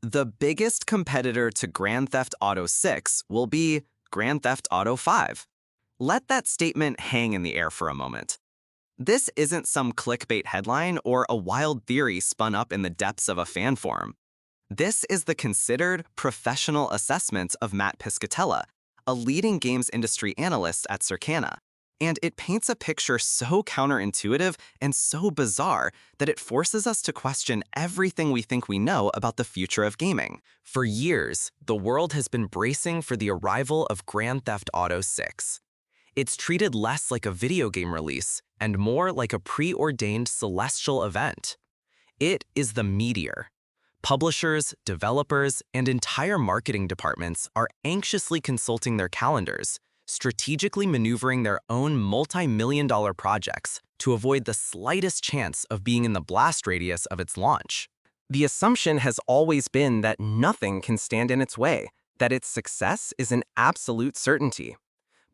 The biggest competitor to Grand Theft Auto 6 will be Grand Theft Auto 5. Let that statement hang in the air for a moment. This isn't some clickbait headline or a wild theory spun up in the depths of a fan forum. This is the considered professional assessment of Matt Piscatella, a leading games industry analyst at Circana. And it paints a picture so counterintuitive and so bizarre that it forces us to question everything we think we know about the future of gaming. For years, the world has been bracing for the arrival of Grand Theft Auto 6. It's treated less like a video game release and more like a preordained celestial event. It is the meteor. Publishers, developers, and entire marketing departments are anxiously consulting their calendars, strategically maneuvering their own multi-million-dollar projects to avoid the slightest chance of being in the blast radius of its launch. The assumption has always been that nothing can stand in its way, that its success is an absolute certainty.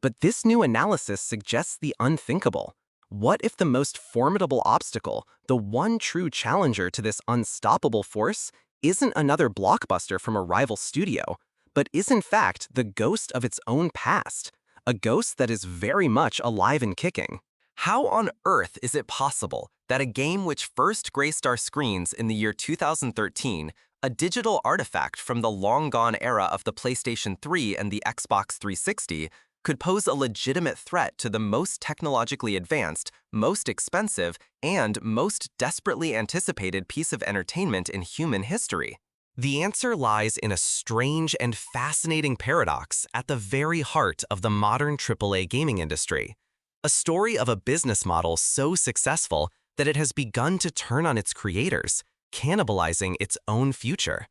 But this new analysis suggests the unthinkable. What if the most formidable obstacle, the one true challenger to this unstoppable force, isn't another blockbuster from a rival studio, but is in fact the ghost of its own past? A ghost that is very much alive and kicking. How on earth is it possible that a game which first graced our screens in the year 2013, a digital artifact from the long-gone era of the PlayStation 3 and the Xbox 360, could pose a legitimate threat to the most technologically advanced, most expensive, and most desperately anticipated piece of entertainment in human history? The answer lies in a strange and fascinating paradox at the very heart of the modern AAA gaming industry. A story of a business model so successful that it has begun to turn on its creators, cannibalizing its own future.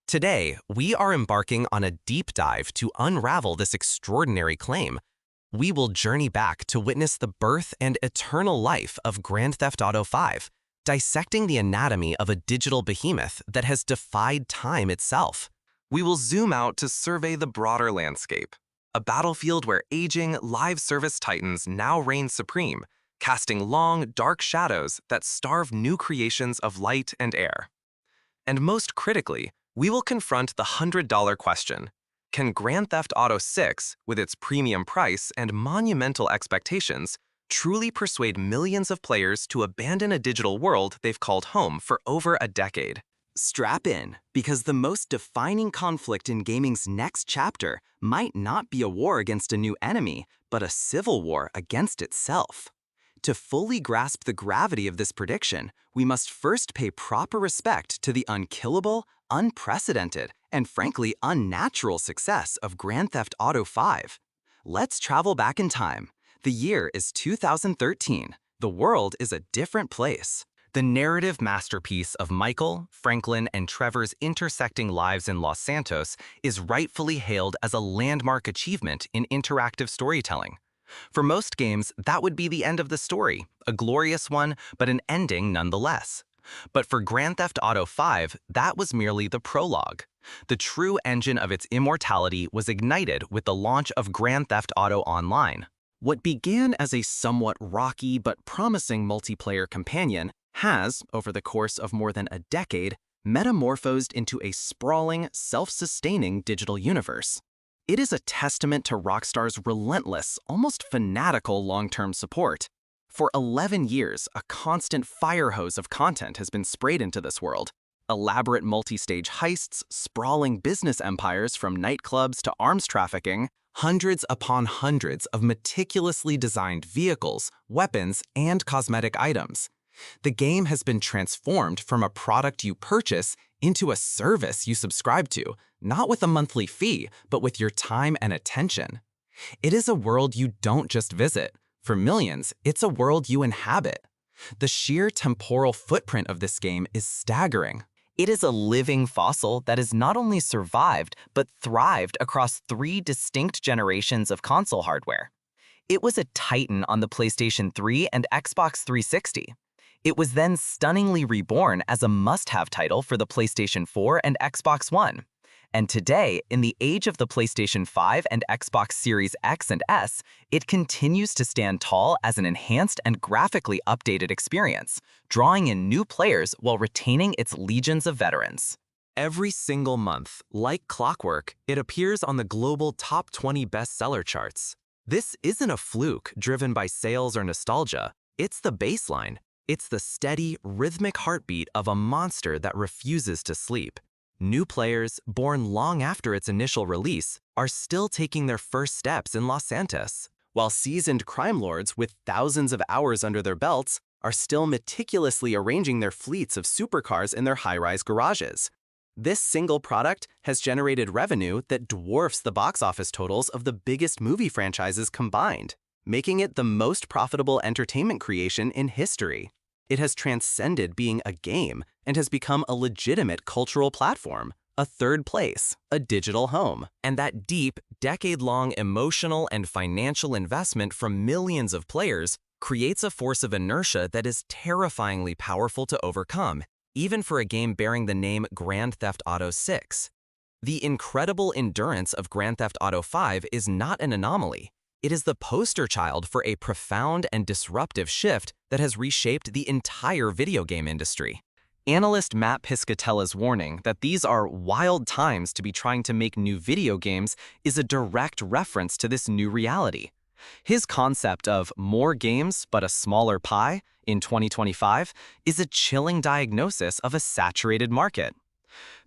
Today, we are embarking on a deep dive to unravel this extraordinary claim. We will journey back to witness the birth and eternal life of Grand Theft Auto 5, dissecting the anatomy of a digital behemoth that has defied time itself. We will zoom out to survey the broader landscape, a battlefield where aging, live service titans now reign supreme, casting long, dark shadows that starve new creations of light and air. And most critically, we will confront the $100 question. Can Grand Theft Auto 6, with its premium price and monumental expectations, truly persuade millions of players to abandon a digital world they've called home for over a decade? Strap in, because the most defining conflict in gaming's next chapter might not be a war against a new enemy, but a civil war against itself. To fully grasp the gravity of this prediction, we must first pay proper respect to the unkillable, unprecedented, and frankly unnatural success of Grand Theft Auto 5. Let's travel back in time. The year is 2013. The world is a different place. The narrative masterpiece of Michael, Franklin, and Trevor's intersecting lives in Los Santos is rightfully hailed as a landmark achievement in interactive storytelling. For most games, that would be the end of the story, a glorious one, but an ending nonetheless. But for Grand Theft Auto 5, that was merely the prologue. The true engine of its immortality was ignited with the launch of Grand Theft Auto Online. What began as a somewhat rocky but promising multiplayer companion has, over the course of more than a decade, metamorphosed into a sprawling, self-sustaining digital universe. It is a testament to Rockstar's relentless, almost fanatical long-term support. For 11 years, a constant fire hose of content has been sprayed into this world. Elaborate multi-stage heists, sprawling business empires from nightclubs to arms trafficking, hundreds upon hundreds of meticulously designed vehicles, weapons, and cosmetic items. The game has been transformed from a product you purchase into a service you subscribe to, not with a monthly fee, but with your time and attention. It is a world you don't just visit. For millions, it's a world you inhabit. The sheer temporal footprint of this game is staggering. It is a living fossil that has not only survived, but thrived across 3 distinct generations of console hardware. It was a titan on the PlayStation 3 and Xbox 360. It was then stunningly reborn as a must-have title for the PlayStation 4 and Xbox One. And today, in the age of the PlayStation 5 and Xbox Series X and S, it continues to stand tall as an enhanced and graphically updated experience, drawing in new players while retaining its legions of veterans. Every single month, like clockwork, it appears on the global top 20 bestseller charts. This isn't a fluke driven by sales or nostalgia. It's the baseline. It's the steady, rhythmic heartbeat of a monster that refuses to sleep. New players, born long after its initial release, are still taking their first steps in Los Santos, while seasoned crime lords with thousands of hours under their belts are still meticulously arranging their fleets of supercars in their high-rise garages. This single product has generated revenue that dwarfs the box office totals of the biggest movie franchises combined, making it the most profitable entertainment creation in history. It has transcended being a game and has become a legitimate cultural platform, a third place, a digital home. And that deep, decade-long emotional and financial investment from millions of players creates a force of inertia that is terrifyingly powerful to overcome, even for a game bearing the name Grand Theft Auto 6. The incredible endurance of Grand Theft Auto 5 is not an anomaly. It is the poster child for a profound and disruptive shift that has reshaped the entire video game industry. Analyst Matt Piscatella's warning that these are wild times to be trying to make new video games is a direct reference to this new reality. His concept of more games but a smaller pie in 2025 is a chilling diagnosis of a saturated market.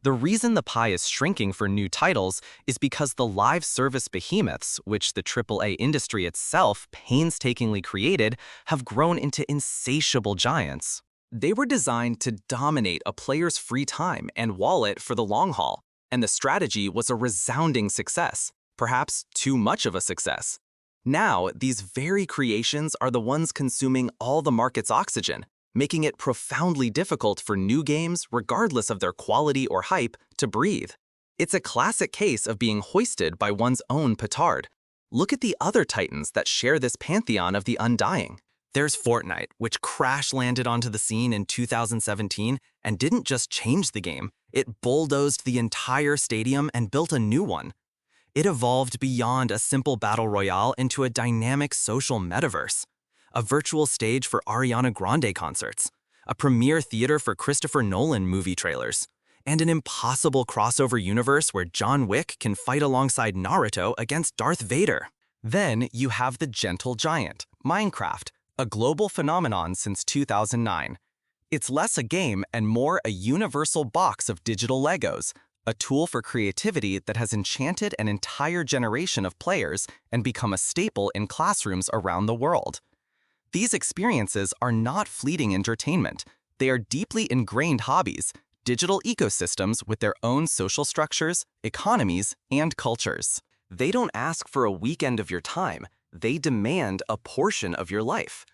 The reason the pie is shrinking for new titles is because the live service behemoths, which the AAA industry itself painstakingly created, have grown into insatiable giants. They were designed to dominate a player's free time and wallet for the long haul, and the strategy was a resounding success, perhaps too much of a success. Now, these very creations are the ones consuming all the market's oxygen, making it profoundly difficult for new games, regardless of their quality or hype, to breathe. It's a classic case of being hoisted by one's own petard. Look at the other titans that share this pantheon of the undying. There's Fortnite, which crash-landed onto the scene in 2017 and didn't just change the game, it bulldozed the entire stadium and built a new one. It evolved beyond a simple battle royale into a dynamic social metaverse, a virtual stage for Ariana Grande concerts, a premier theater for Christopher Nolan movie trailers, and an impossible crossover universe where John Wick can fight alongside Naruto against Darth Vader. Then you have the gentle giant, Minecraft, a global phenomenon since 2009. It's less a game and more a universal box of digital Legos, a tool for creativity that has enchanted an entire generation of players and become a staple in classrooms around the world. These experiences are not fleeting entertainment. They are deeply ingrained hobbies, digital ecosystems with their own social structures, economies, and cultures. They don't ask for a weekend of your time. They demand a portion of your life.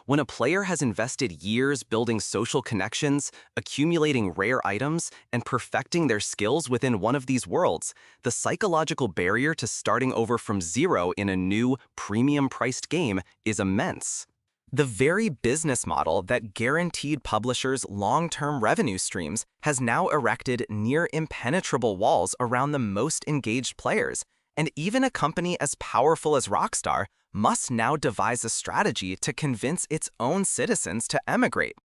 When a player has invested years building social connections, accumulating rare items, and perfecting their skills within one of these worlds, the psychological barrier to starting over from zero in a new, premium-priced game is immense. The very business model that guaranteed publishers long-term revenue streams has now erected near impenetrable walls around the most engaged players, and even a company as powerful as Rockstar must now devise a strategy to convince its own citizens to emigrate.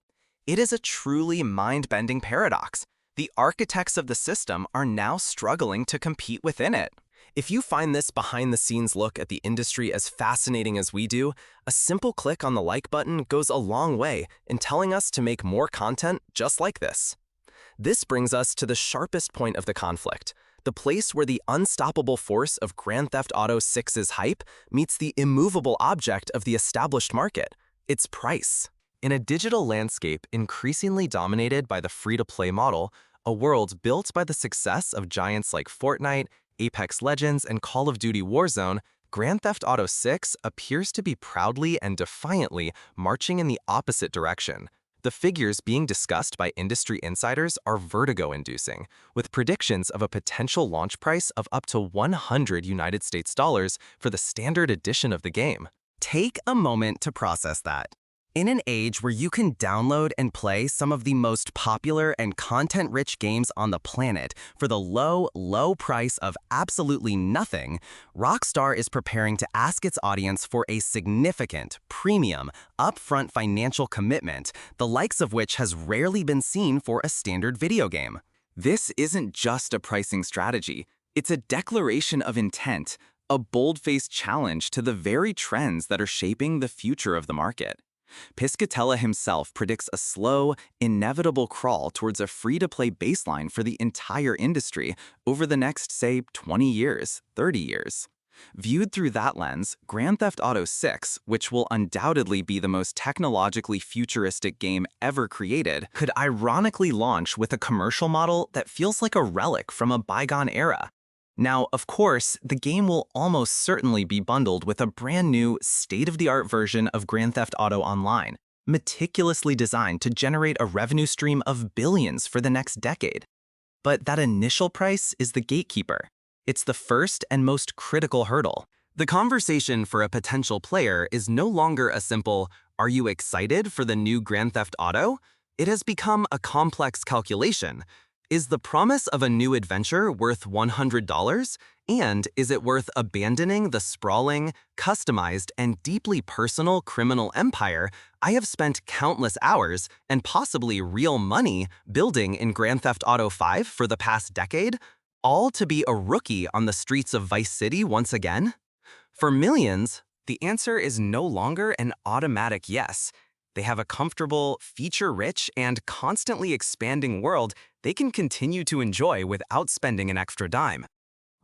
It is a truly mind-bending paradox. The architects of the system are now struggling to compete within it. If you find this behind-the-scenes look at the industry as fascinating as we do, a simple click on the like button goes a long way in telling us to make more content just like this. This brings us to the sharpest point of the conflict, the place where the unstoppable force of Grand Theft Auto 6's hype meets the immovable object of the established market, its price. In a digital landscape increasingly dominated by the free-to-play model, a world built by the success of giants like Fortnite, Apex Legends, and Call of Duty Warzone, Grand Theft Auto 6 appears to be proudly and defiantly marching in the opposite direction. The figures being discussed by industry insiders are vertigo-inducing, with predictions of a potential launch price of up to $100 for the standard edition of the game. Take a moment to process that. In an age where you can download and play some of the most popular and content-rich games on the planet for the low, low price of absolutely nothing, Rockstar is preparing to ask its audience for a significant, premium, upfront financial commitment, the likes of which has rarely been seen for a standard video game. This isn't just a pricing strategy, it's a declaration of intent, a bold-faced challenge to the very trends that are shaping the future of the market. Piscatella himself predicts a slow, inevitable crawl towards a free-to-play baseline for the entire industry over the next, say, 20 years, 30 years. Viewed through that lens, Grand Theft Auto 6, which will undoubtedly be the most technologically futuristic game ever created, Could ironically launch with a commercial model that feels like a relic from a bygone era. Now, of course, the game will almost certainly be bundled with a brand new, state-of-the-art version of Grand Theft Auto Online, meticulously designed to generate a revenue stream of billions for the next decade. But that initial price is the gatekeeper. It's the first and most critical hurdle. The conversation for a potential player is no longer a simple, "Are you excited for the new Grand Theft Auto?" It has become a complex calculation. Is the promise of a new adventure worth $100? And is it worth abandoning the sprawling, customized, and deeply personal criminal empire I have spent countless hours and possibly real money building in Grand Theft Auto 5 for the past decade, all to be a rookie on the streets of Vice City once again? For millions, the answer is no longer an automatic yes. They have a comfortable, feature-rich, and constantly expanding world they can continue to enjoy without spending an extra dime.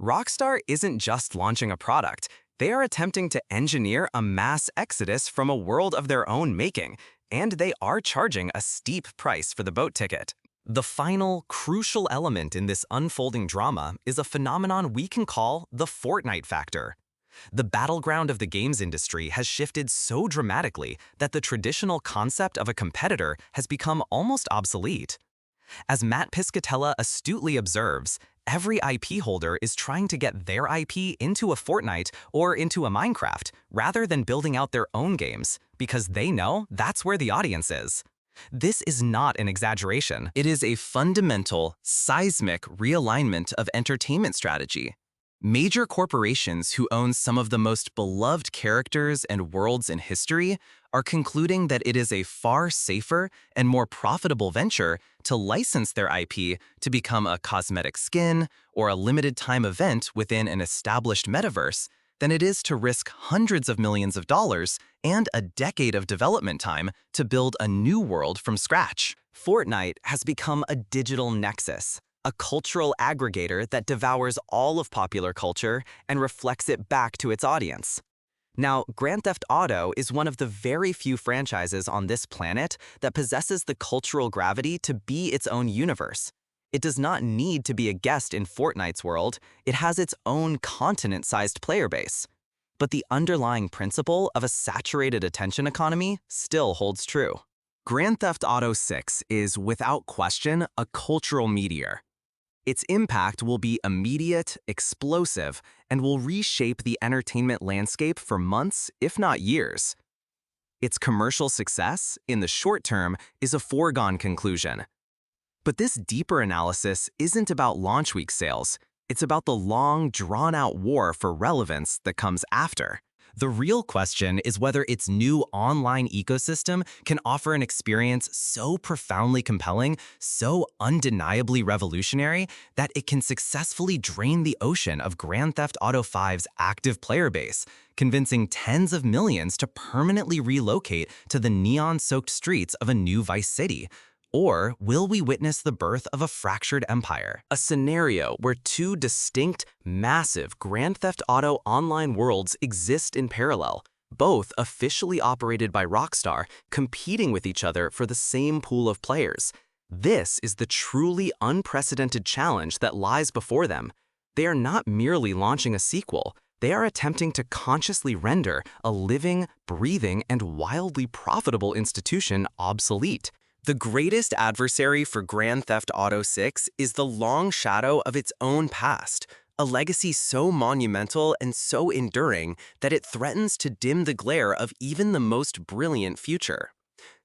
Rockstar isn't just launching a product. They are attempting to engineer a mass exodus from a world of their own making, and they are charging a steep price for the boat ticket. The final, crucial element in this unfolding drama is a phenomenon we can call the Fortnite factor. The battleground of the games industry has shifted so dramatically that the traditional concept of a competitor has become almost obsolete. As Matt Piscatella astutely observes, every IP holder is trying to get their IP into a Fortnite or into a Minecraft, rather than building out their own games, because they know that's where the audience is. This is not an exaggeration. It is a fundamental, seismic realignment of entertainment strategy. Major corporations who own some of the most beloved characters and worlds in history are concluding that it is a far safer and more profitable venture to license their IP to become a cosmetic skin or a limited-time event within an established metaverse than it is to risk hundreds of millions of dollars and a decade of development time to build a new world from scratch. Fortnite has become a digital nexus, a cultural aggregator that devours all of popular culture and reflects it back to its audience. Now, Grand Theft Auto is one of the very few franchises on this planet that possesses the cultural gravity to be its own universe. It does not need to be a guest in Fortnite's world. It has its own continent-sized player base. But the underlying principle of a saturated attention economy still holds true. Grand Theft Auto 6 is, without question, a cultural meteor. Its impact will be immediate, explosive, and will reshape the entertainment landscape for months, if not years. Its commercial success, in the short term, is a foregone conclusion. But this deeper analysis isn't about launch week sales. It's about the long, drawn-out war for relevance that comes after. The real question is whether its new online ecosystem can offer an experience so profoundly compelling, so undeniably revolutionary, that it can successfully drain the ocean of Grand Theft Auto 5's active player base, convincing tens of millions to permanently relocate to the neon-soaked streets of a new Vice City. Or will we witness the birth of a fractured empire? A scenario where two distinct, massive Grand Theft Auto online worlds exist in parallel, both officially operated by Rockstar, competing with each other for the same pool of players. This is the truly unprecedented challenge that lies before them. They are not merely launching a sequel. They are attempting to consciously render a living, breathing, and wildly profitable institution obsolete. The greatest adversary for Grand Theft Auto 6 is the long shadow of its own past, a legacy so monumental and so enduring that it threatens to dim the glare of even the most brilliant future.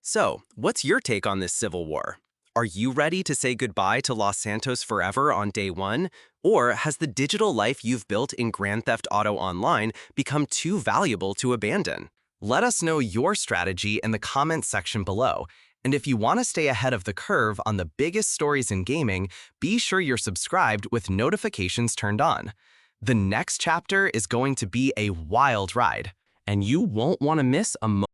So, what's your take on this civil war? Are you ready to say goodbye to Los Santos forever on day one? Or has the digital life you've built in Grand Theft Auto Online become too valuable to abandon? Let us know your strategy in the comments section below. And if you want to stay ahead of the curve on the biggest stories in gaming, be sure you're subscribed with notifications turned on. The next chapter is going to be a wild ride, and you won't want to miss a moment.